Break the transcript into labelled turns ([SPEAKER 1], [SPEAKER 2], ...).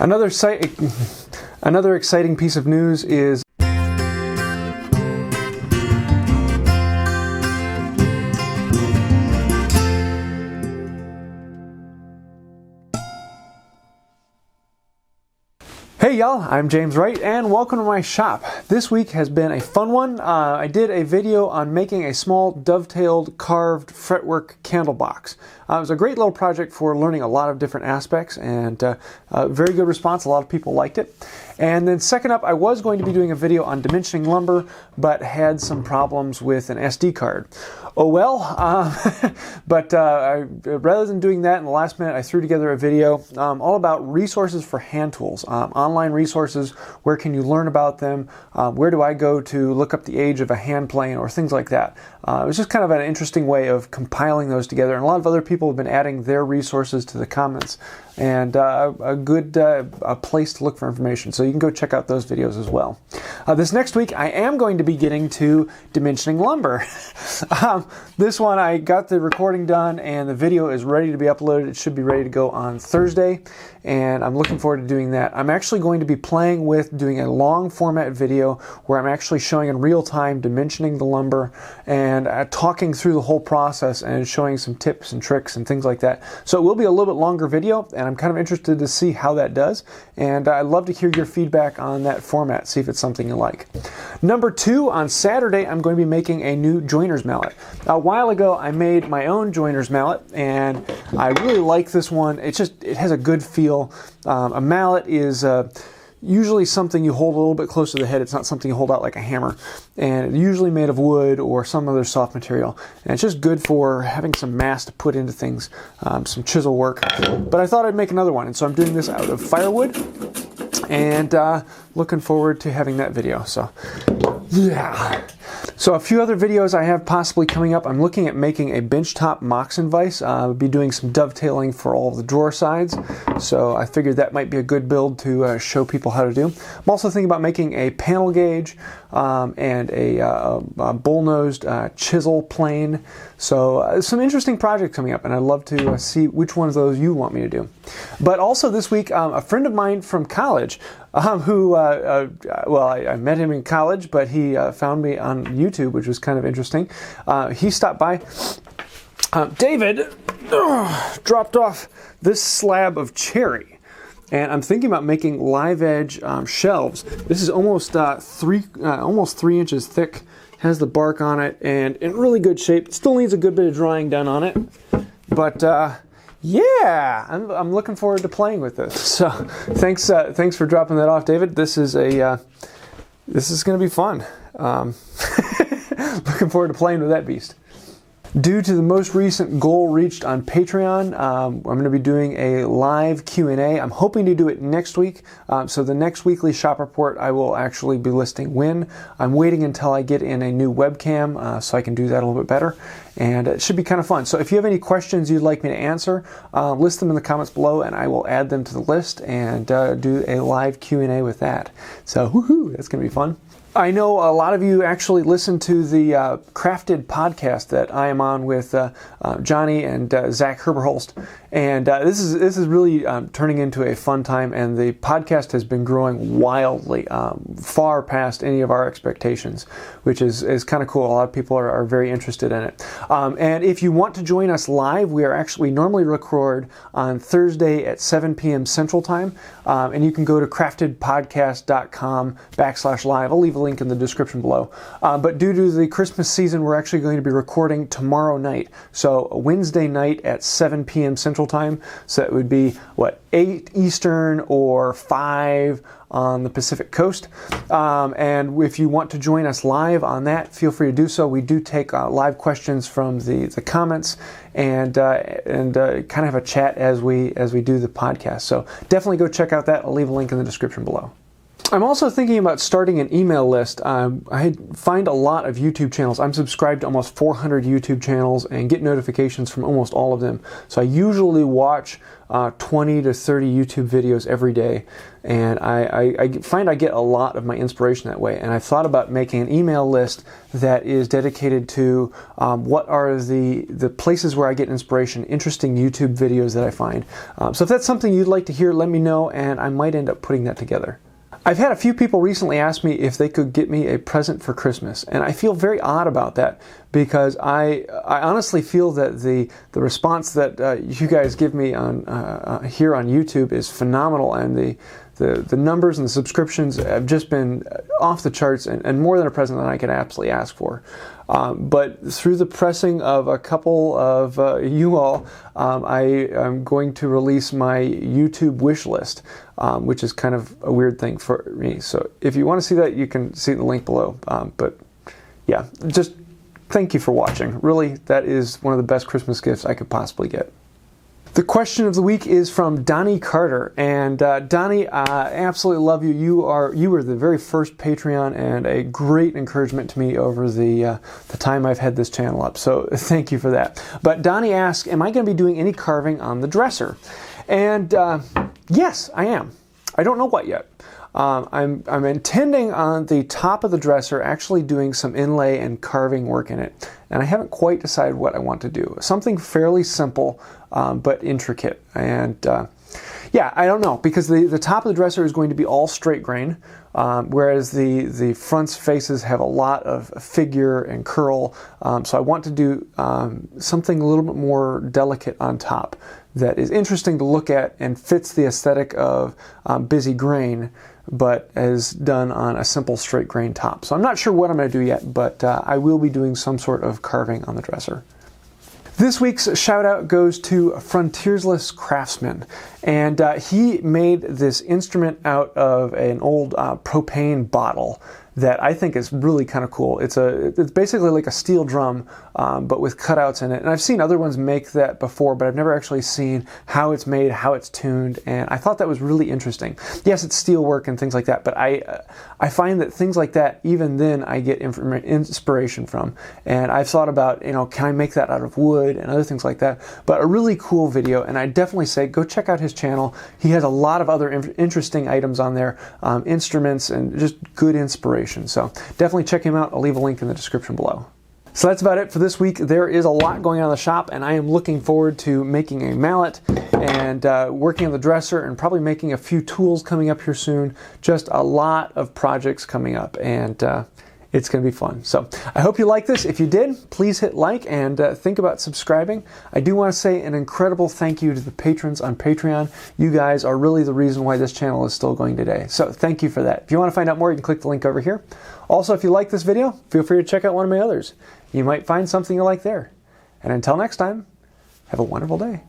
[SPEAKER 1] Another exciting piece of news is Hey y'all, I'm James Wright and welcome to my shop. This week has been a fun one. I did a video on making a small dovetailed carved fretwork candle box. It was a great little project for learning a lot of different aspects and very good response. A lot of people liked it. And then second up, I was going to be doing a video on dimensioning lumber, but had some problems with an SD card. Oh well, rather than doing that in the last minute, I threw together a video all about resources for hand tools, online resources. Where can you learn about them? Where do I go to look up the age of a hand plane or things like that? It was just kind of an interesting way of compiling those together, and a lot of other people have been adding their resources to the comments, and a good place to look for information. So you can go check out those videos as well. This next week, I am going to be getting to dimensioning lumber. This one, I got the recording done and the video is ready to be uploaded. It should be ready to go on Thursday, and I'm looking forward to doing that. I'm actually going to be playing with doing a long format video where I'm actually showing in real time dimensioning the lumber and talking through the whole process and showing some tips and tricks and things like that. So it will be a little bit longer video, and I'm kind of interested to see how that does, and I'd love to hear your feedback on that format, see if it's something you like. Number two, on Saturday, I'm going to be making a new joiner's mallet. A while ago, I made my own joiner's mallet, and I really like this one. It has a good feel. A mallet is usually something you hold a little bit close to the head. It's not something you hold out like a hammer, and it's usually made of wood or some other soft material, and it's just good for having some mass to put into things, some chisel work. But I thought I'd make another one, and so I'm doing this out of firewood, and looking forward to having that video. So yeah. So a few other videos I have possibly coming up. I'm looking at making a benchtop moccasin vise. I'll be doing some dovetailing for all of the drawer sides. So I figured that might be a good build to show people how to do. I'm also thinking about making a panel gauge and a bull-nosed chisel plane. So some interesting projects coming up, and I'd love to see which one of those you want me to do. But also this week, a friend of mine from college, I met him in college, but he found me on YouTube, which was kind of interesting. He stopped by. David dropped off this slab of cherry, and I'm thinking about making live edge shelves. This is almost 3 inches thick. Has the bark on it, and in really good shape. It still needs a good bit of drying done on it, but yeah, I'm looking forward to playing with this. So thanks for dropping that off, David. This is going to be fun. Looking forward to playing with that beast. Due to the most recent goal reached on Patreon, I'm going to be doing a live Q&A. I'm hoping to do it next week. So the next weekly shop report, I will actually be listing when. I'm waiting until I get in a new webcam so I can do that a little bit better. And it should be kind of fun. So if you have any questions you'd like me to answer, list them in the comments below, and I will add them to the list and do a live Q&A with that. So woohoo, that's going to be fun. I know a lot of you actually listen to the Crafted podcast that I am on with Johnny and Zach Herberholst, and this is really turning into a fun time, and the podcast has been growing wildly, far past any of our expectations, which is kind of cool. A lot of people are very interested in it. And if you want to join us live, we normally record on Thursday at 7 p.m. Central Time, and you can go to craftedpodcast.com/live. I'll leave a link in the description below. But due to the Christmas season, we're actually going to be recording tomorrow night. So Wednesday night at 7 p.m. Central Time. So it would be, 8 Eastern or 5 on the Pacific Coast. And if you want to join us live on that, feel free to do so. We do take live questions from the comments and kind of have a chat as we do the podcast. So definitely go check out that. I'll leave a link in the description below. I'm also thinking about starting an email list. I find a lot of YouTube channels. I'm subscribed to almost 400 YouTube channels and get notifications from almost all of them. So I usually watch 20 to 30 YouTube videos every day, and I find I get a lot of my inspiration that way. And I've thought about making an email list that is dedicated to what are the places where I get inspiration, interesting YouTube videos that I find. So if that's something you'd like to hear, let me know, and I might end up putting that together. I've had a few people recently ask me if they could get me a present for Christmas, and I feel very odd about that because I honestly feel that the response that you guys give me on here on YouTube is phenomenal, and the numbers and the subscriptions have just been off the charts and more than a present than I could absolutely ask for. But through the pressing of a couple of you all, I am going to release my YouTube wish list, which is kind of a weird thing for me. So if you want to see that, you can see the link below. But yeah, just thank you for watching. Really, that is one of the best Christmas gifts I could possibly get. The question of the week is from Donnie Carter, and Donnie, I absolutely love you. You were the very first Patreon and a great encouragement to me over the time I've had this channel up. So thank you for that. But Donnie asks, "Am I going to be doing any carving on the dresser?" And yes, I am. I don't know what yet. I'm intending on the top of the dresser actually doing some inlay and carving work in it, and I haven't quite decided what I want to do. Something fairly simple, but intricate. And yeah, I don't know, because the top of the dresser is going to be all straight grain, whereas the front's faces have a lot of figure and curl. So I want to do something a little bit more delicate on top that is interesting to look at and fits the aesthetic of busy grain, but is done on a simple straight grain top. So I'm not sure what I'm going to do yet, but I will be doing some sort of carving on the dresser. This week's shout out goes to Frontiersless Craftsman, and he made this instrument out of an old propane bottle that I think is really kind of cool. It's basically like a steel drum, but with cutouts in it. And I've seen other ones make that before, but I've never actually seen how it's made, how it's tuned, and I thought that was really interesting. Yes, it's steel work and things like that, but I find that things like that, even then, I get inspiration from. And I've thought about, can I make that out of wood and other things like that. But a really cool video, and I definitely say go check out his channel. He has a lot of other interesting items on there, instruments, and just good inspiration. So definitely check him out. I'll leave a link in the description below. So that's about it for this week. There is a lot going on in the shop, and I am looking forward to making a mallet and working on the dresser, and probably making a few tools coming up here soon. Just a lot of projects coming up, and it's going to be fun. So I hope you like this. If you did, please hit like and think about subscribing. I do want to say an incredible thank you to the patrons on Patreon. You guys are really the reason why this channel is still going today. So thank you for that. If you want to find out more, you can click the link over here. Also, if you like this video, feel free to check out one of my others. You might find something you like there. And until next time, have a wonderful day.